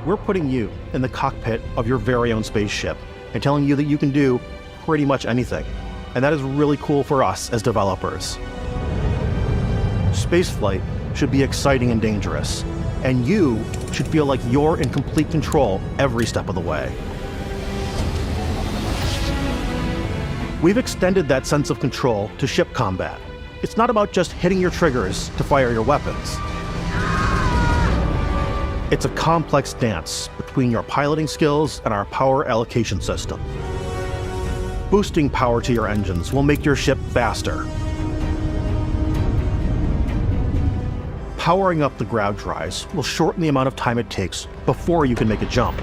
We're putting you in the cockpit of your very own spaceship and telling you that you can do pretty much anything. And that is really cool for us as developers. Spaceflight should be exciting and dangerous, and you should feel like you're in complete control every step of the way. We've extended that sense of control to ship combat. It's not about just hitting your triggers to fire your weapons. It's a complex dance between your piloting skills and our power allocation system. Boosting power to your engines will make your ship faster. Powering up the ground drives will shorten the amount of time it takes before you can make a jump.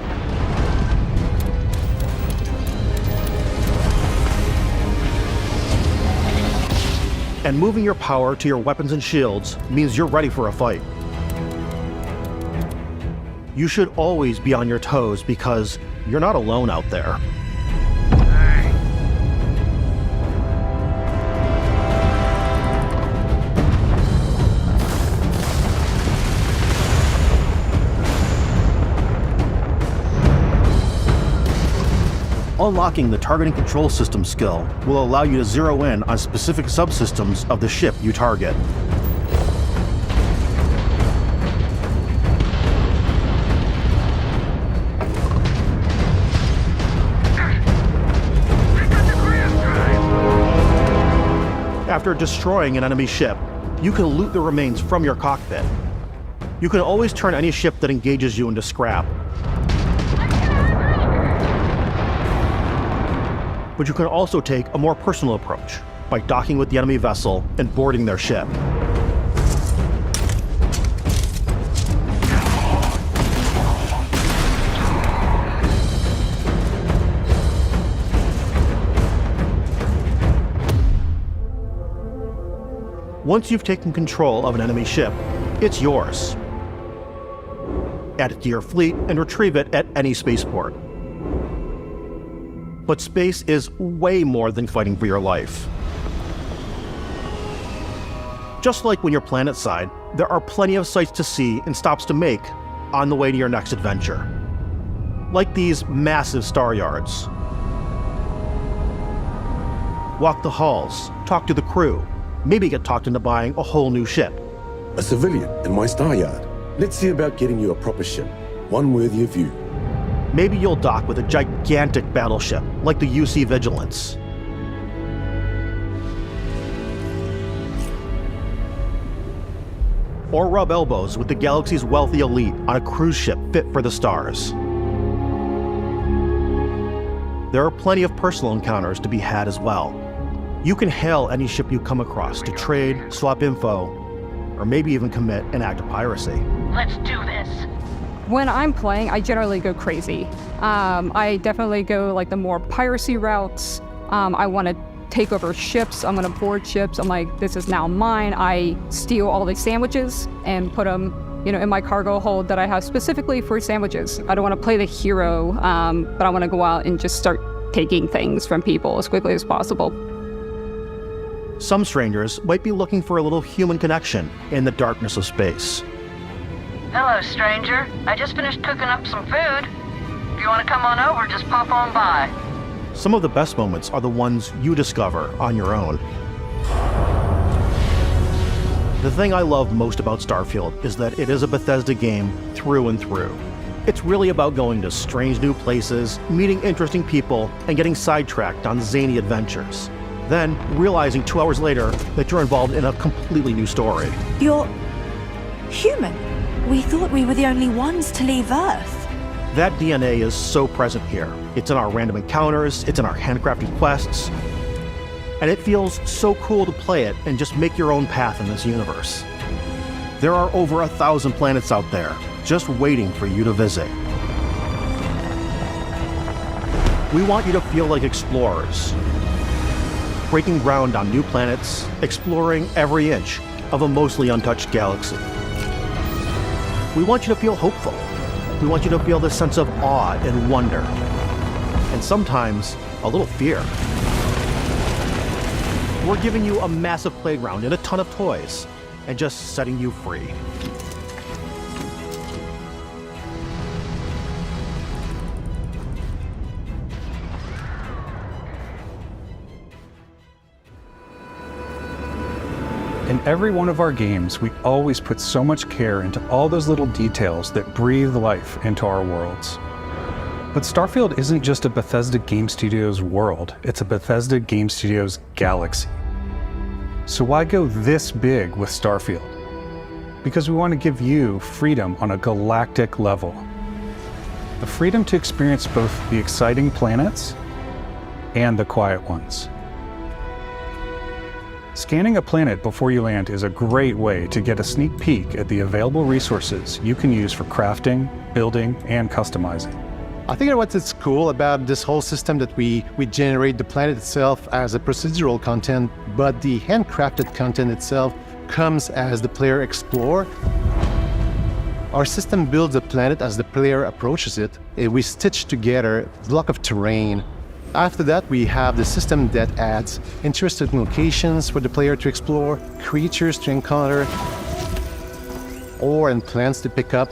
And moving your power to your weapons and shields means you're ready for a fight. You should always be on your toes because you're not alone out there. Unlocking the targeting control system skill will allow you to zero in on specific subsystems of the ship you target. After destroying an enemy ship, you can loot the remains from your cockpit. You can always turn any ship that engages you into scrap. But you can also take a more personal approach by docking with the enemy vessel and boarding their ship. Once you've taken control of an enemy ship, it's yours. Add it to your fleet and retrieve it at any spaceport. But space is way more than fighting for your life. Just like when you're planetside, there are plenty of sights to see and stops to make on the way to your next adventure. Like these massive star yards. Walk the halls, talk to the crew, maybe get talked into buying a whole new ship. A civilian in my star yard. Let's see about getting you a proper ship, one worthy of you. Maybe you'll dock with a gigantic battleship, like the UC Vigilance. Or rub elbows with the galaxy's wealthy elite on a cruise ship fit for the stars. There are plenty of personal encounters to be had as well. You can hail any ship you come across to trade, swap info, or maybe even commit an act of piracy. Let's do this. When I'm playing, I generally go crazy. I definitely go like the more piracy routes. I want to take over ships. I'm going to board ships. I'm like, this is now mine. I steal all these sandwiches and put them, in my cargo hold that I have specifically for sandwiches. I don't want to play the hero, but I want to go out and just start taking things from people as quickly as possible. Some strangers might be looking for a little human connection in the darkness of space. Hello, stranger. I just finished cooking up some food. If you want to come on over, just pop on by. Some of the best moments are the ones you discover on your own. The thing I love most about Starfield is that it is a Bethesda game through and through. It's really about going to strange new places, meeting interesting people, and getting sidetracked on zany adventures. Then realizing 2 hours later that you're involved in a completely new story. You're human. We thought we were the only ones to leave Earth. That DNA is so present here. It's in our random encounters, it's in our handcrafted quests, and it feels so cool to play it and just make your own path in this universe. There are over 1,000 planets out there, just waiting for you to visit. We want you to feel like explorers, breaking ground on new planets, exploring every inch of a mostly untouched galaxy. We want you to feel hopeful. We want you to feel this sense of awe and wonder, and sometimes a little fear. We're giving you a massive playground and a ton of toys, and just setting you free. In every one of our games, we always put so much care into all those little details that breathe life into our worlds. But Starfield isn't just a Bethesda Game Studios world, it's a Bethesda Game Studios galaxy. So why go this big with Starfield? Because we want to give you freedom on a galactic level. The freedom to experience both the exciting planets and the quiet ones. Scanning a planet before you land is a great way to get a sneak peek at the available resources you can use for crafting, building, and customizing. I think what's cool about this whole system that we generate the planet itself as a procedural content, but the handcrafted content itself comes as the player explore. Our system builds a planet as the player approaches it. We stitch together a block of terrain. After that, we have the system that adds interesting locations for the player to explore, creatures to encounter, ore and plants to pick up.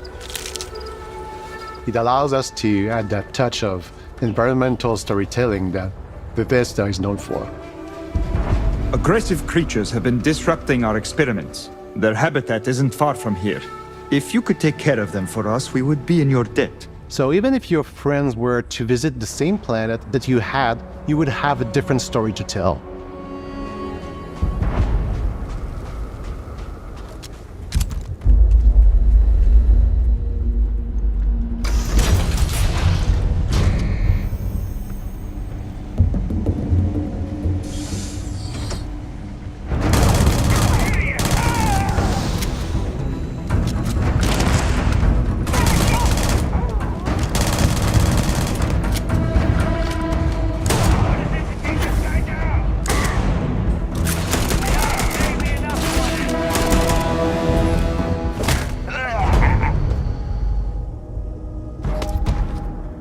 It allows us to add that touch of environmental storytelling that Bethesda is known for. Aggressive creatures have been disrupting our experiments. Their habitat isn't far from here. If you could take care of them for us, we would be in your debt. So even if your friends were to visit the same planet that you had, you would have a different story to tell.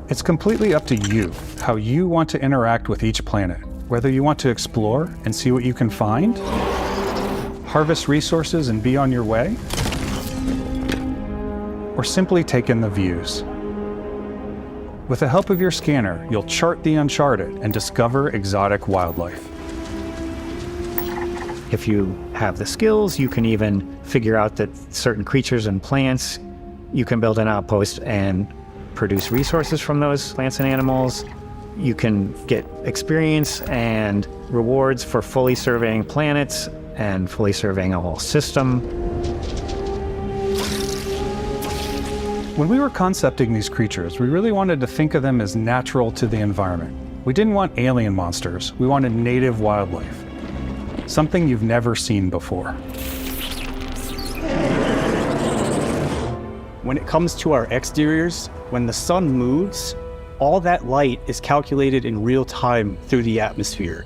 It's completely up to you how you want to interact with each planet, whether you want to explore and see what you can find, harvest resources and be on your way, or simply take in the views. With the help of your scanner, you'll chart the uncharted and discover exotic wildlife. If you have the skills, you can even figure out that certain creatures and plants, you can build an outpost and produce resources from those plants and animals. You can get experience and rewards for fully surveying planets and fully surveying a whole system. When we were concepting these creatures, we really wanted to think of them as natural to the environment. We didn't want alien monsters, we wanted native wildlife. Something you've never seen before. When it comes to our exteriors, when the sun moves, all that light is calculated in real time through the atmosphere.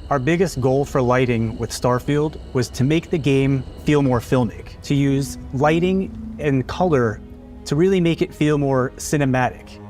Our biggest goal for lighting with Starfield was to make the game feel more filmic, to use lighting and color to really make it feel more cinematic.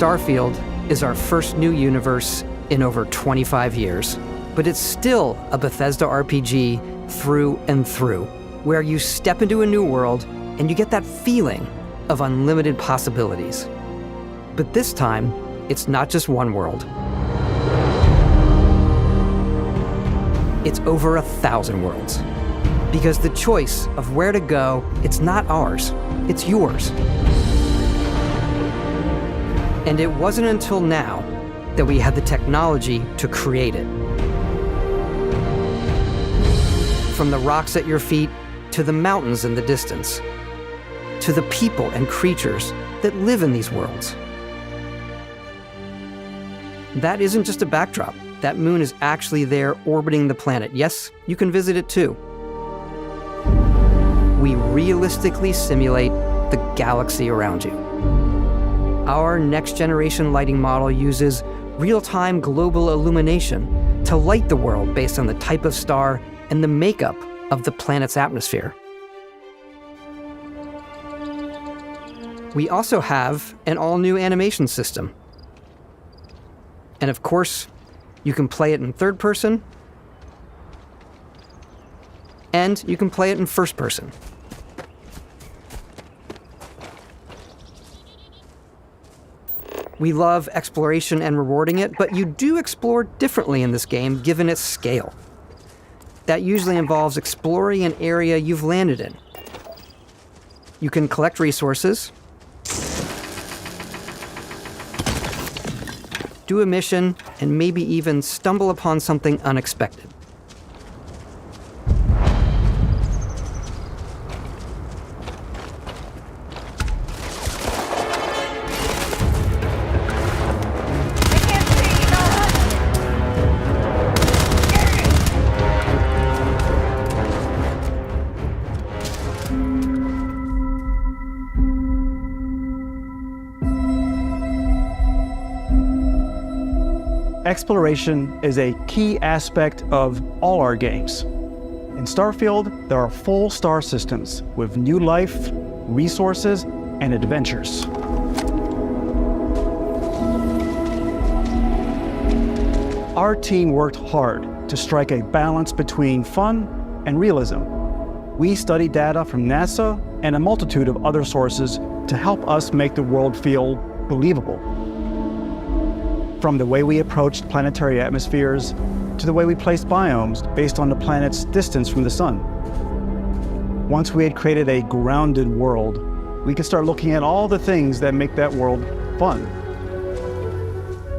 Starfield is our first new universe in over 25 years, but it's still a Bethesda RPG through and through, where you step into a new world and you get that feeling of unlimited possibilities. But this time, it's not just one world. It's over 1,000 worlds. Because the choice of where to go, it's not ours, it's yours. And it wasn't until now that we had the technology to create it. From the rocks at your feet, to the mountains in the distance, to the people and creatures that live in these worlds. That isn't just a backdrop. That moon is actually there orbiting the planet. Yes, you can visit it too. We realistically simulate the galaxy around you. Our next-generation lighting model uses real-time global illumination to light the world based on the type of star and the makeup of the planet's atmosphere. We also have an all-new animation system. And of course, you can play it in third person, and you can play it in first person. We love exploration and rewarding it, but you do explore differently in this game given its scale. That usually involves exploring an area you've landed in. You can collect resources, do a mission, and maybe even stumble upon something unexpected. Exploration is a key aspect of all our games. In Starfield, there are full star systems with new life, resources, and adventures. Our team worked hard to strike a balance between fun and realism. We studied data from NASA and a multitude of other sources to help us make the world feel believable. From the way we approached planetary atmospheres to the way we placed biomes based on the planet's distance from the sun. Once we had created a grounded world, we could start looking at all the things that make that world fun.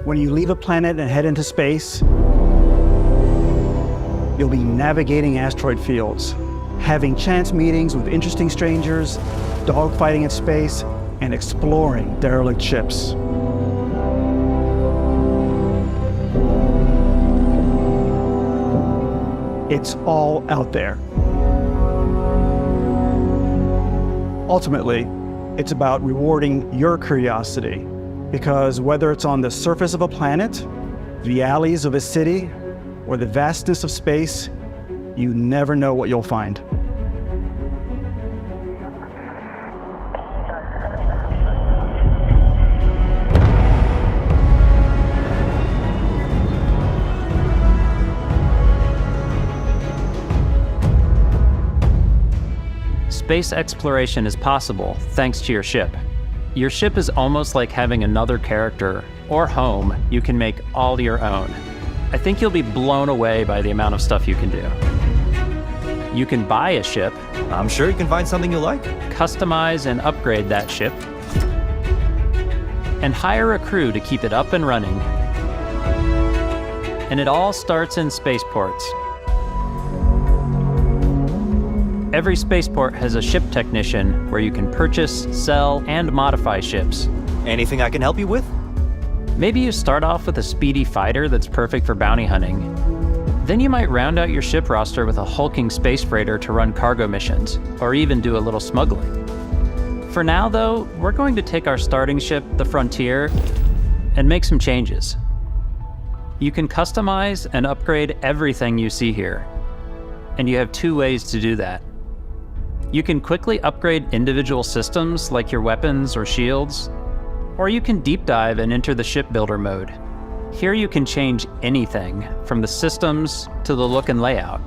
When you leave a planet and head into space, you'll be navigating asteroid fields, having chance meetings with interesting strangers, dogfighting in space, and exploring derelict ships. It's all out there. Ultimately, it's about rewarding your curiosity, because whether it's on the surface of a planet, the alleys of a city, or the vastness of space, you never know what you'll find. Space exploration is possible thanks to your ship. Your ship is almost like having another character or home you can make all your own. I think you'll be blown away by the amount of stuff you can do. You can buy a ship. I'm sure you can find something you like. Customize and upgrade that ship. And hire a crew to keep it up and running. And it all starts in spaceports. Every spaceport has a ship technician where you can purchase, sell, and modify ships. Anything I can help you with? Maybe you start off with a speedy fighter that's perfect for bounty hunting. Then you might round out your ship roster with a hulking space freighter to run cargo missions, or even do a little smuggling. For now, though, we're going to take our starting ship, the Frontier, and make some changes. You can customize and upgrade everything you see here, and you have two ways to do that. You can quickly upgrade individual systems like your weapons or shields, or you can deep dive and enter the shipbuilder mode. Here you can change anything from the systems to the look and layout.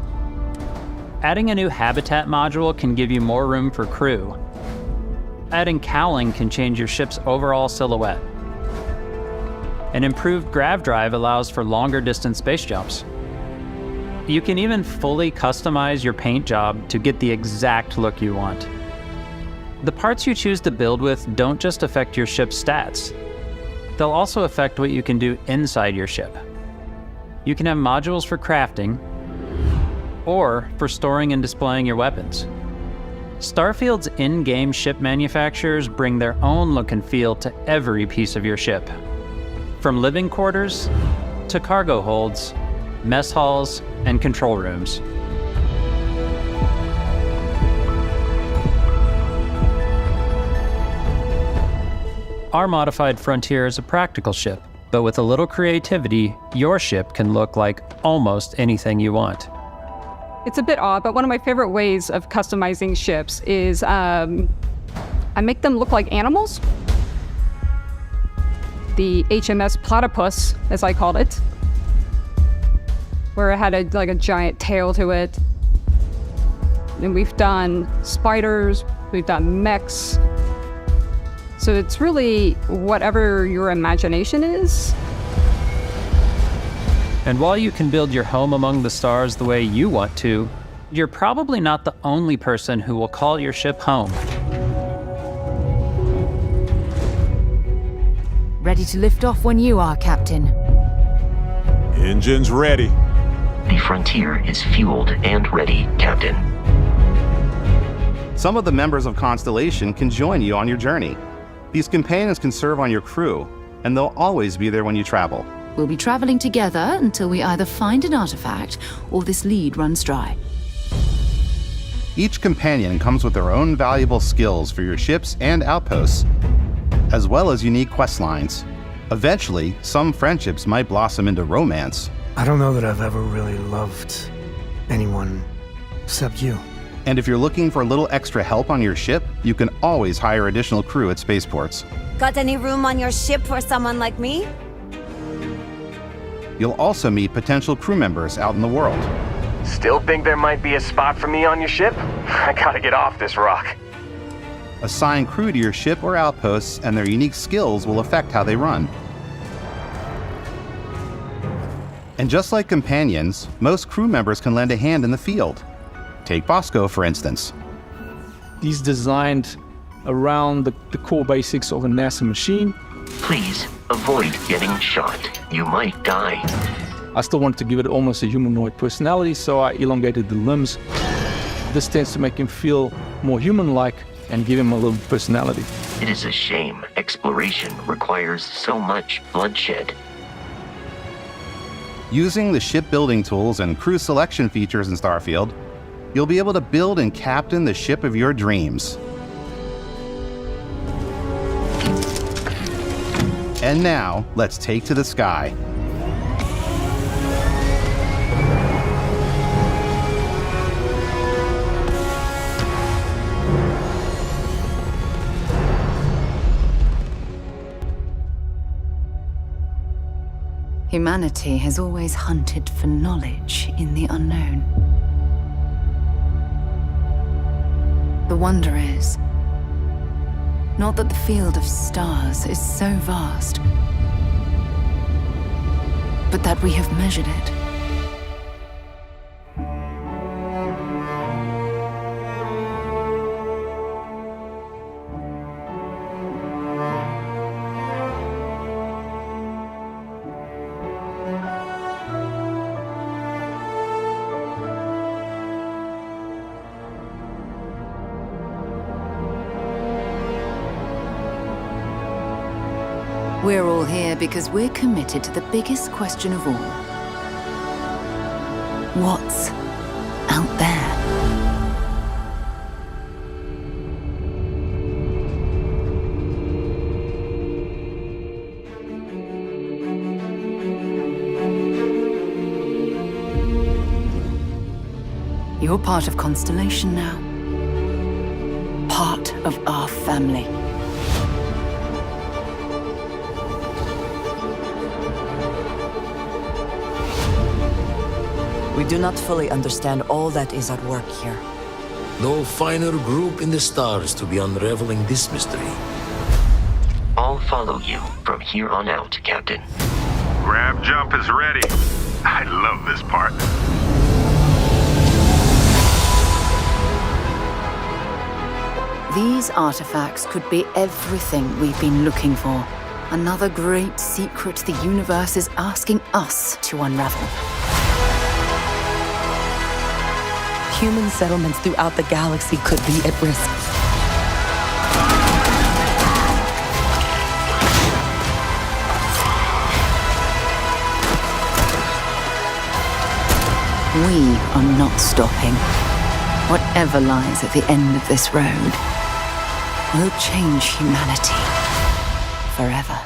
Adding a new habitat module can give you more room for crew. Adding cowling can change your ship's overall silhouette. An improved grav drive allows for longer distance space jumps. You can even fully customize your paint job to get the exact look you want. The parts you choose to build with don't just affect your ship's stats. They'll also affect what you can do inside your ship. You can have modules for crafting or for storing and displaying your weapons. Starfield's in-game ship manufacturers bring their own look and feel to every piece of your ship. From living quarters to cargo holds, mess halls, and control rooms. Our modified Frontier is a practical ship, but with a little creativity, your ship can look like almost anything you want. It's a bit odd, but one of my favorite ways of customizing ships is I make them look like animals. The HMS Platypus, as I called it, where it had a giant tail to it. And we've done spiders, we've done mechs. So it's really whatever your imagination is. And while you can build your home among the stars the way you want to, you're probably not the only person who will call your ship home. Ready to lift off when you are, Captain. Engines ready. The Frontier is fueled and ready, Captain. Some of the members of Constellation can join you on your journey. These companions can serve on your crew, and they'll always be there when you travel. We'll be traveling together until we either find an artifact or this lead runs dry. Each companion comes with their own valuable skills for your ships and outposts, as well as unique quest lines. Eventually, some friendships might blossom into romance. I don't know that I've ever really loved anyone except you. And if you're looking for a little extra help on your ship, you can always hire additional crew at spaceports. Got any room on your ship for someone like me? You'll also meet potential crew members out in the world. Still think there might be a spot for me on your ship? I gotta get off this rock. Assign crew to your ship or outposts, and their unique skills will affect how they run. And just like companions, most crew members can lend a hand in the field. Take Bosco, for instance. He's designed around the core basics of a NASA machine. Please avoid getting shot. You might die. I still wanted to give it almost a humanoid personality, so I elongated the limbs. This tends to make him feel more human-like and give him a little personality. It is a shame exploration requires so much bloodshed. Using the shipbuilding tools and crew selection features in Starfield, you'll be able to build and captain the ship of your dreams. And now, let's take to the sky. Humanity has always hunted for knowledge in the unknown. The wonder is, not that the field of stars is so vast, but that we have measured it. We're all here because we're committed to the biggest question of all. What's out there? You're part of Constellation now. Part of our family. We do not fully understand all that is at work here. No finer group in the stars to be unraveling this mystery. I'll follow you from here on out, Captain. Grab jump is ready. I love this part. These artifacts could be everything we've been looking for. Another great secret the universe is asking us to unravel. Human settlements throughout the galaxy could be at risk. We are not stopping. Whatever lies at the end of this road will change humanity forever.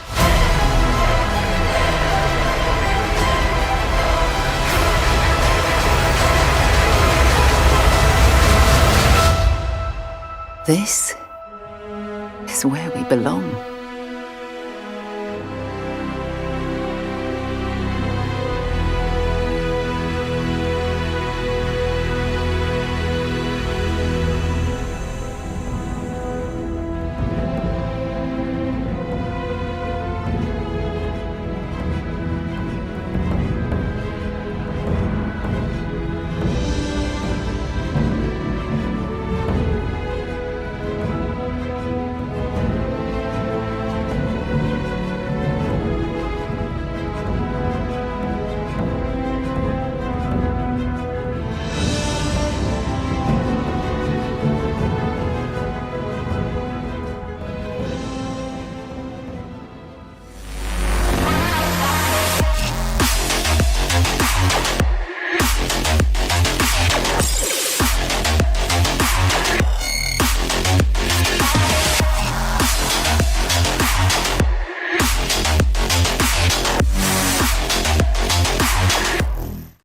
This is where we belong.